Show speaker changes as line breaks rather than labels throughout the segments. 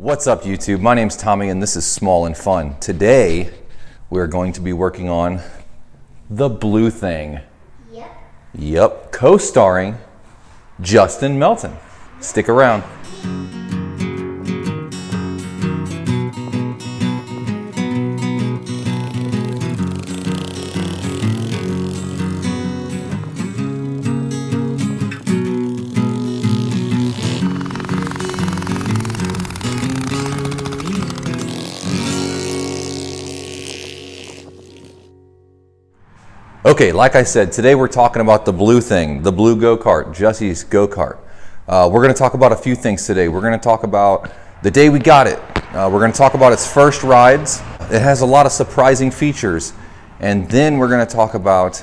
What's up, YouTube? My name's Tommy and this is Small and Fun. Today we're going to be working on the blue thing. Yep, co-starring Justin Melton. Stick around. Okay, like I said, today we're talking about the blue thing, the Blue Go Kart, Jesse's Go Kart. We're going to talk about a few things today. We're going to talk about the day we got it. We're going to talk about its first rides. It has a lot of surprising features. And then we're going to talk about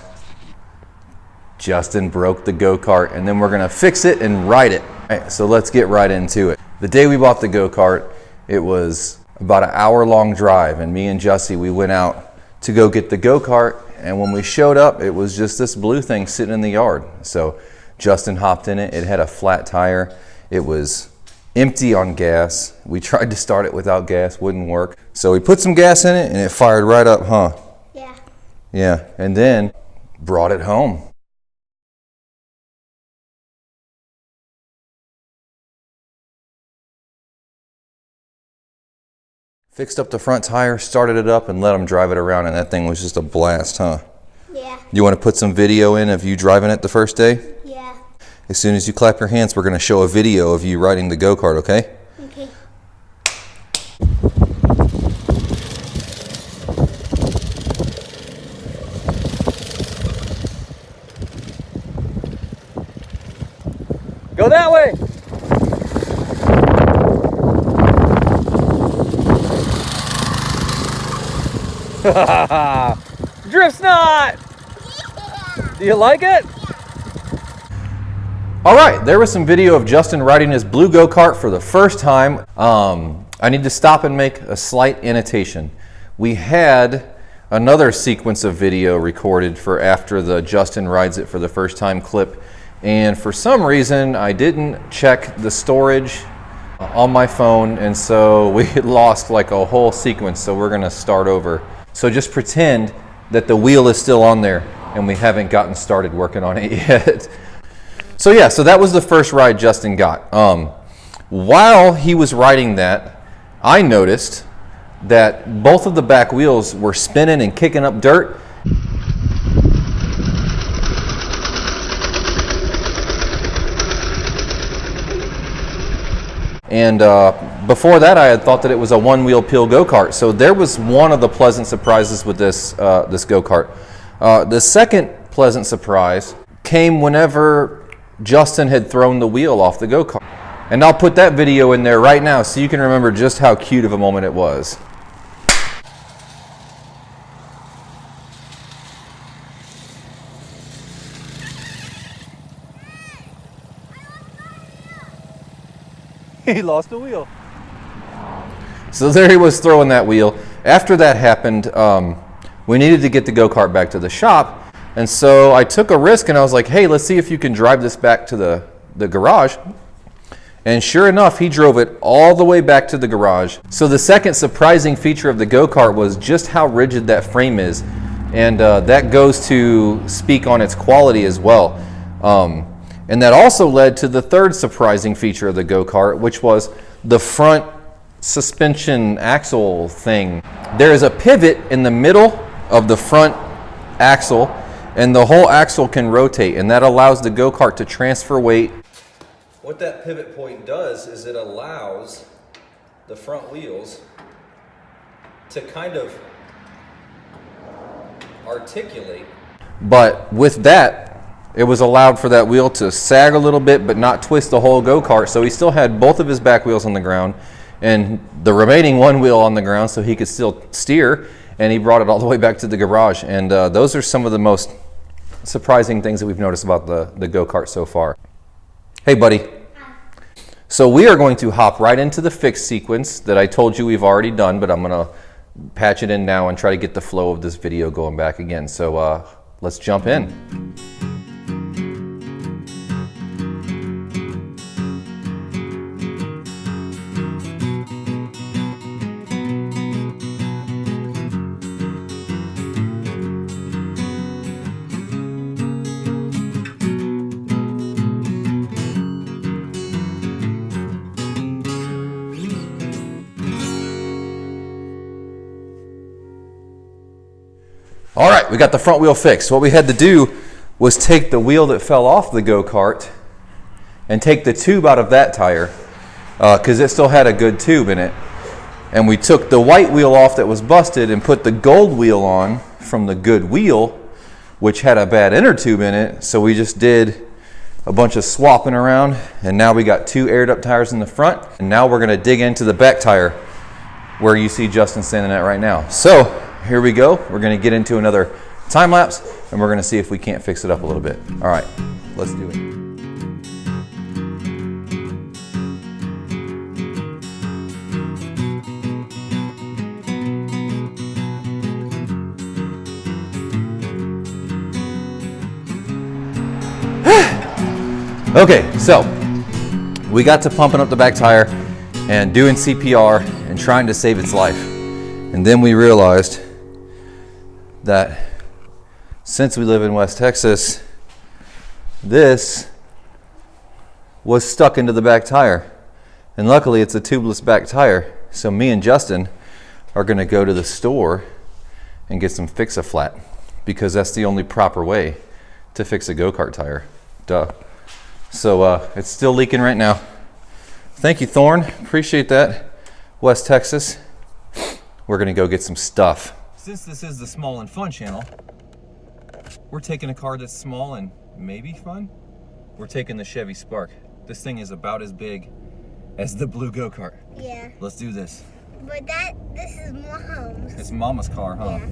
Justin broke the Go Kart, and then we're going to fix it and ride it. All right, so let's get right into it. The day we bought the Go Kart, it was about an hour-long drive, and me and Jesse, we went out to go get the Go Kart. And when we showed up, it was just this blue thing sitting in the yard. So Justin hopped in it. It had a flat tire. It was empty on gas. We tried to start it without gas, wouldn't work. So we put some gas in it and it fired right up, huh?
Yeah.
Yeah, and then brought it home. Fixed up the front tire, started it up, and let them drive it around, and that thing was just a blast, huh?
Yeah.
You want to put some video in of you driving it the first day?
Yeah.
As soon as you clap your hands, we're going to show a video of you riding the go-kart, okay?
Okay.
Go that way! Drift snot!
Yeah.
Do you like it? All right, there was some video of Justin riding his Blue Go Kart for the first time. I need to stop and make a slight annotation. We had another sequence of video recorded for after the Justin rides it for the first time clip, and for some reason I didn't check the storage on my phone, and so we lost like a whole sequence, so we're gonna start over. So just pretend that the wheel is still on there and we haven't gotten started working on it yet. So yeah, so that was the first ride Justin got. While he was riding that, I noticed that both of the back wheels were spinning and kicking up dirt. And before that, I had thought that it was a one-wheel peel go-kart. So there was one of the pleasant surprises with this this go-kart. The second pleasant surprise came whenever Justin had thrown the wheel off the go-kart. And I'll put that video in there right now so you can remember just how cute of a moment it was. He lost the wheel. So there he was throwing that wheel. After that happened, we needed to get the go-kart back to the shop. And so I took a risk and I was like, hey, let's see if you can drive this back to the garage. And sure enough, he drove it all the way back to the garage. So the second surprising feature of the go-kart was just how rigid that frame is. And that goes to speak on its quality as well. And that also led to the third surprising feature of the go-kart, which was the front suspension axle thing. There is a pivot in the middle of the front axle, and the whole axle can rotate, and that allows the go-kart to transfer weight. What that pivot point does is it allows the front wheels to kind of articulate. But with that, it was allowed for that wheel to sag a little bit but not twist the whole go-kart, so he still had both of his back wheels on the ground and the remaining one wheel on the ground so he could still steer, and he brought it all the way back to the garage. And those are some of the most surprising things that we've noticed about the go-kart so far. Hey buddy. So we are going to hop right into the fix sequence that I told you we've already done, but I'm gonna patch it in now and try to get the flow of this video going back again. So let's jump in. All right, we got the front wheel fixed. What we had to do was take the wheel that fell off the go-kart and take the tube out of that tire because it still had a good tube in it. And we took the white wheel off that was busted and put the gold wheel on from the good wheel, which had a bad inner tube in it. So we just did a bunch of swapping around, and now we got 2 aired up tires in the front. And now we're gonna dig into the back tire where you see Justin standing at right now. So here we go. We're gonna get into another time lapse, and we're gonna see if we can't fix it up a little bit. All right, let's do it. Okay, so we got to pumping up the back tire and doing CPR and trying to save its life. And then we realized that since we live in West Texas, this was stuck into the back tire. And luckily it's a tubeless back tire. So me and Justin are gonna go to the store and get some Fix-A-Flat because that's the only proper way to fix a go-kart tire. Duh. So it's still leaking right now. Thank you, Thorn. Appreciate that. West Texas. We're gonna go get some stuff. Since this is the small and fun channel, we're taking a car that's small and maybe fun. We're taking the Chevy Spark. This thing is about as big as the Blue Go Kart.
Yeah.
Let's do this.
But this is Mom's.
It's Mama's car, huh?
Yeah.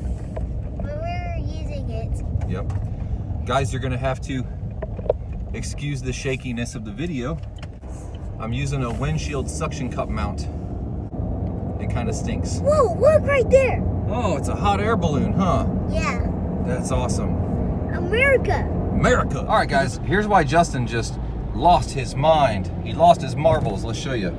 But we're using it.
Yep. Guys, you're gonna have to excuse the shakiness of the video. I'm using a windshield suction cup mount. It kind of stinks.
Whoa, look right there.
Oh, it's a hot air balloon, huh?
Yeah.
That's awesome.
America.
America. All right, guys, here's why Justin just lost his mind. He lost his marbles. Let's show you.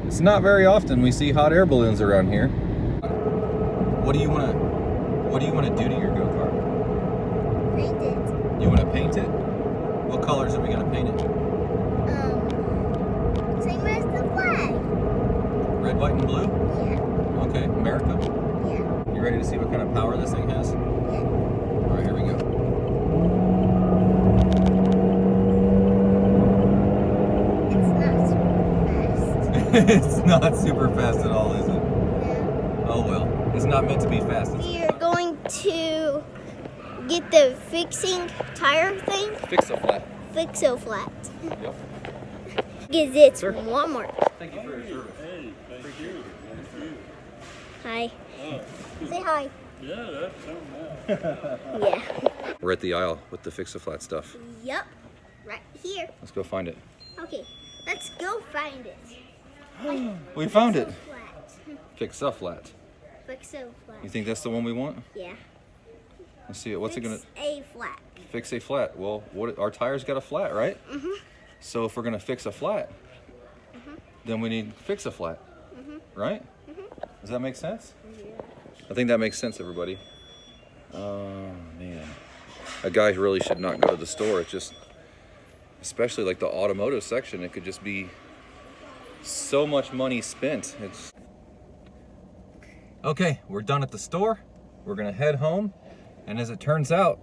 It's not very often we see hot air balloons around here. What do you want to do to your go-kart?
Paint it.
You want to paint it? What colors are we going to paint it?
Same as the flag.
Red, white, and blue?
Yeah.
Okay, America.
Yeah.
You ready to see what kind of power this thing has?
Yeah.
All right, here we go.
It's not super fast.
It's not super fast at all, is it?
Yeah.
Oh well, it's not meant to be fast.
We are going to get the fixing tire thing.
Fix-A-Flat.
Fix-A-Flat.
Yep.
Because it's
Sir.
Walmart.
Thank you for your service.
Hey, thank you. Thank you.
Hi.
Oh,
Say hi.
yeah, that's something else.
Yeah.
We're at the aisle with the Fix-A-Flat stuff.
Yep. Right here.
Let's go find it.
Okay. Let's go find it.
We found it.
Flat.
Fix-A-Flat.
Fix-A-Flat.
You think that's the one we want?
Yeah.
Let's see it. What's it gonna?
Fix-A-Flat.
Fix-A-Flat. Well, our tires got a flat, right?
Mhm.
So if we're gonna fix a flat, then we need Fix-A-Flat, right? Does that make sense?
Yeah.
I think that makes sense, everybody. Oh man, a guy really should not go to the store. It's just, especially like the automotive section, it could just be so much money spent. It's okay. We're done at the store. We're gonna head home, and as it turns out,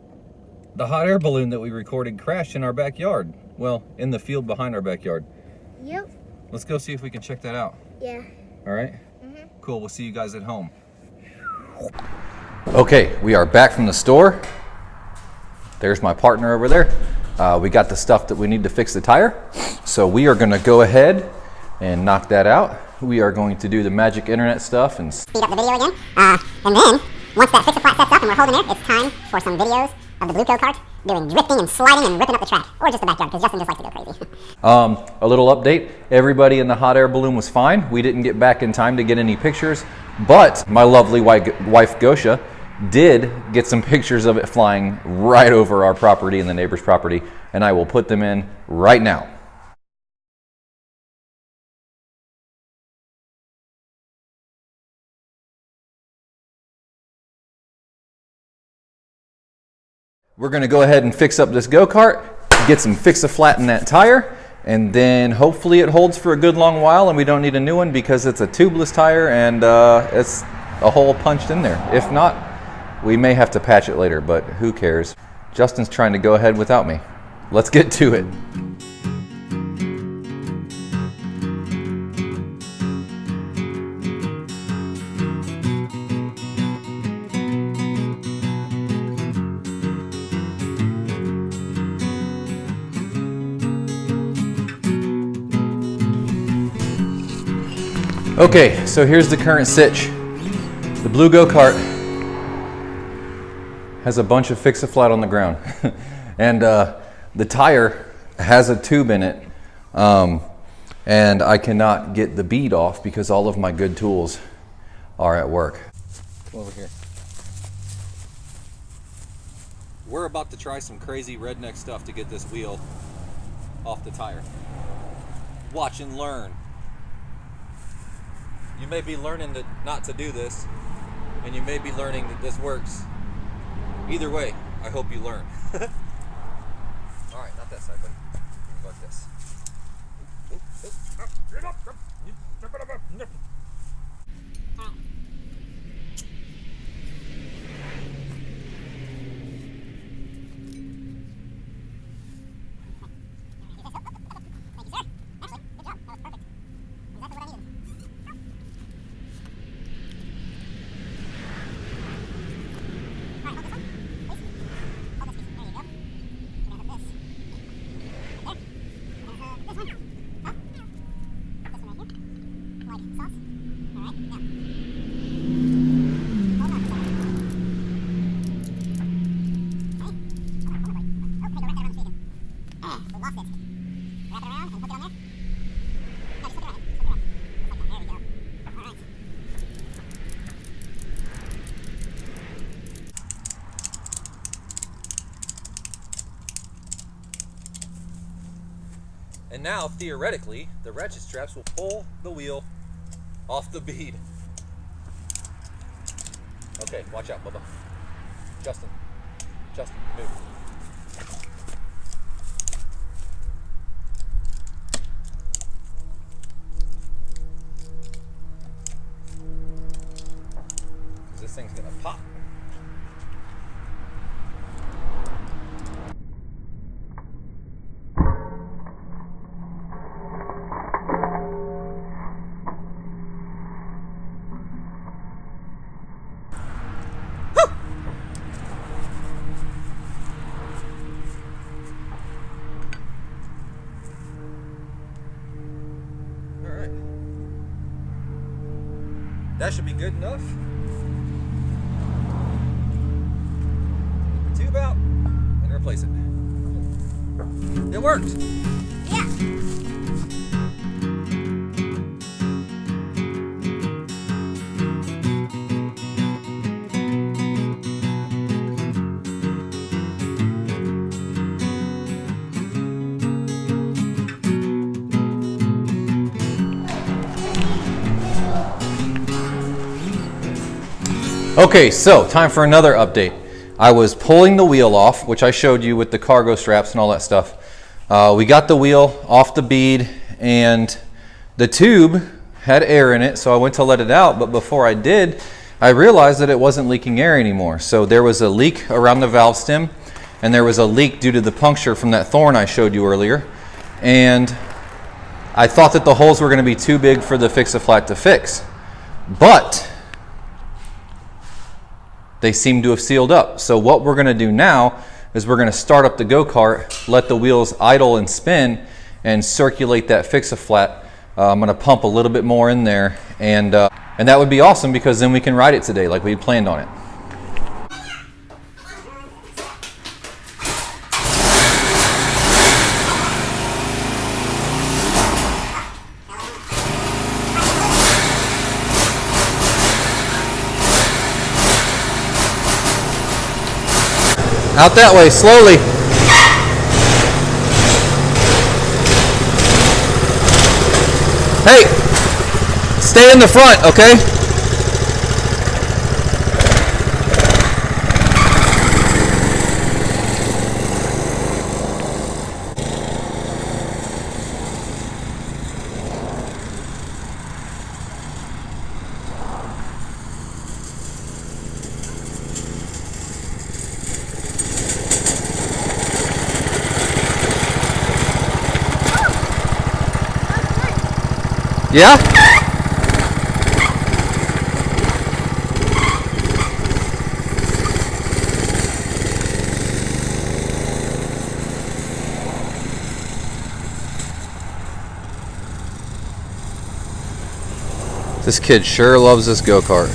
the hot air balloon that we recorded crashed in our backyard. Well, in the field behind our backyard.
Yep.
Let's go see if we can check that out.
Yeah.
All right? Cool, we'll see you guys at home. Okay, we are back from the store. There's my partner over there. We got the stuff that we need to fix the tire. So we are gonna go ahead and knock that out. We are going to do the magic internet stuff and
speed up the video again. And then, once that Fix-A-Flat sets up and we're holding it, it's time for some videos of the Blue Go Kart doing drifting and sliding and ripping up the track. Or just the backyard, because Justin just likes to go crazy.
a little update. Everybody in the hot air balloon was fine. We didn't get back in time to get any pictures, but my lovely wife Gosha did get some pictures of it flying right over our property and the neighbor's property, and I will put them in right now. We're gonna go ahead and fix up this go-kart, get some Fix-A-Flat in that tire, and then hopefully it holds for a good long while and we don't need a new one because it's a tubeless tire and it's a hole punched in there. If not, we may have to patch it later, but who cares? Justin's trying to go ahead without me. Let's get to it. Okay, so here's the current sitch. The Blue Go Kart has a bunch of fix-a-flat on the ground. And the tire has a tube in it. And I cannot get the bead off because all of my good tools are at work. Come over here. We're about to try some crazy redneck stuff to get this wheel off the tire. Watch and learn. You may be learning not to do this, and you may be learning that this works. Either way, I hope you learn. All right, not that side, buddy. Go like this. And now, theoretically, the ratchet straps will pull the wheel off the bead. Okay, watch out, Bubba. Justin, move. Because this thing's gonna pop. That should be good enough. Take the tube out and replace it. It worked.
Yeah.
Okay, so time for another update. I was pulling the wheel off, which I showed you with the cargo straps and all that stuff. We got the wheel off the bead and the tube had air in it, so I went to let it out, but before I did, I realized that it wasn't leaking air anymore. So there was a leak around the valve stem and there was a leak due to the puncture from that thorn I showed you earlier. And I thought that the holes were going to be too big for the fix-a-flat to fix, but they seem to have sealed up. So what we're going to do now is we're going to start up the go-kart, let the wheels idle and spin, and circulate that fix-a-flat. I'm going to pump a little bit more in there, and that would be awesome because then we can ride it today like we planned on it. Out that way, slowly. Hey, stay in the front, okay? Yeah? This kid sure loves this go-kart.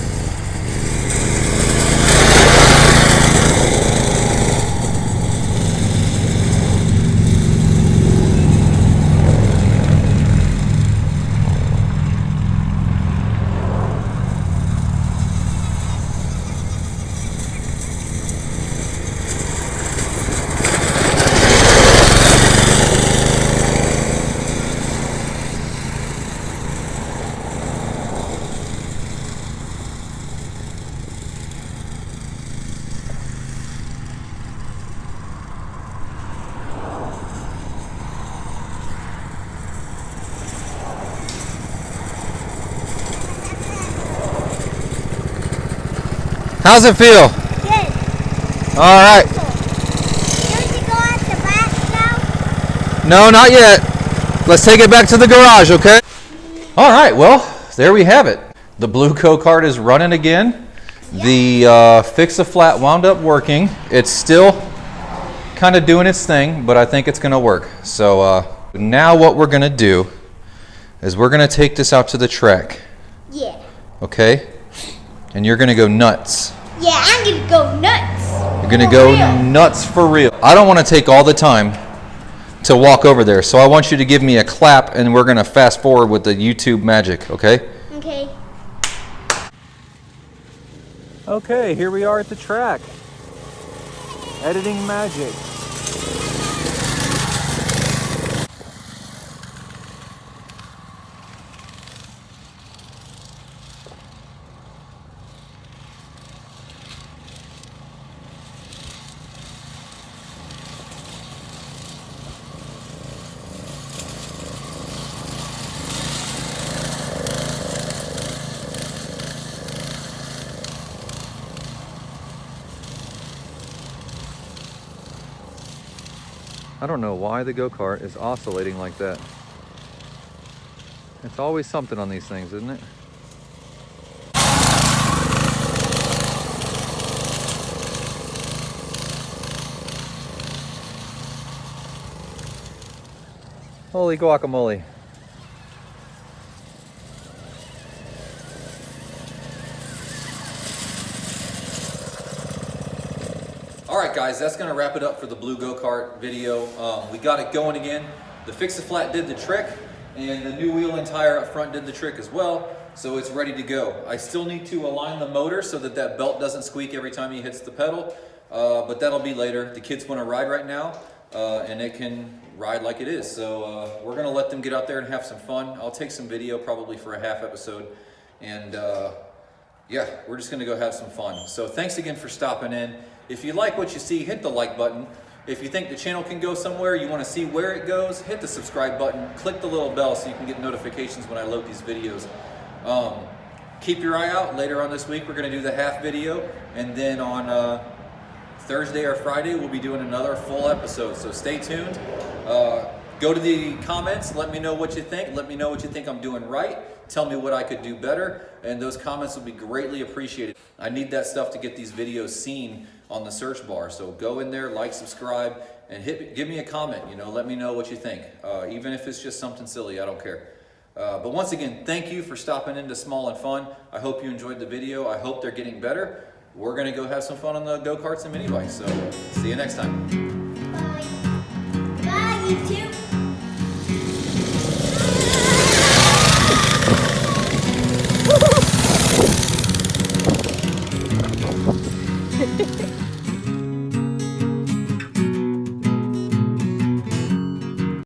How's it feel?
Good.
All right.
Don't you go out the back now?
No, not yet. Let's take it back to the garage, okay? All right, well, there we have it. The Blue Go Kart is running again. The fix-a-flat wound up working. It's still kind of doing its thing, but I think it's gonna work. So now what we're gonna do is we're gonna take this out to the track,
Yeah.
okay? And you're gonna go nuts.
Yeah, I'm gonna go nuts.
You're gonna
For
go
real.
nuts for real. I don't wanna take all the time to walk over there, so I want you to give me a clap and we're gonna fast forward with the YouTube magic, okay?
Okay.
Okay, here we are at the track. Editing magic. I don't know why the go-kart is oscillating like that. It's always something on these things, isn't it? Holy guacamole. Alright guys, that's going to wrap it up for the Blue Go Kart video. We got it going again. The fix-a-flat did the trick, and the new wheel and tire up front did the trick as well, so it's ready to go. I still need to align the motor so that that belt doesn't squeak every time he hits the pedal, but that'll be later. The kids want to ride right now, and it can ride like it is, so we're going to let them get out there and have some fun. I'll take some video probably for a half episode, and yeah, we're just gonna go have some fun. So thanks again for stopping in. If you like what you see, hit the like button. If you think the channel can go somewhere, you wanna see where it goes, hit the subscribe button, click the little bell so you can get notifications when I load these videos. Keep your eye out. Later on this week, we're gonna do the half video, and then on Thursday or Friday, we'll be doing another full episode, so stay tuned. Go to the comments, let me know what you think. Let me know what you think I'm doing right. Tell me what I could do better, and those comments will be greatly appreciated. I need that stuff to get these videos seen on the search bar, so go in there, like, subscribe, and give me a comment. You know, let me know what you think. Even if it's just something silly, I don't care. But once again, thank you for stopping into Small and Fun. I hope you enjoyed the video. I hope they're getting better. We're gonna go have some fun on the go-karts and mini bikes, so see you next time.
Bye. Bye, you too.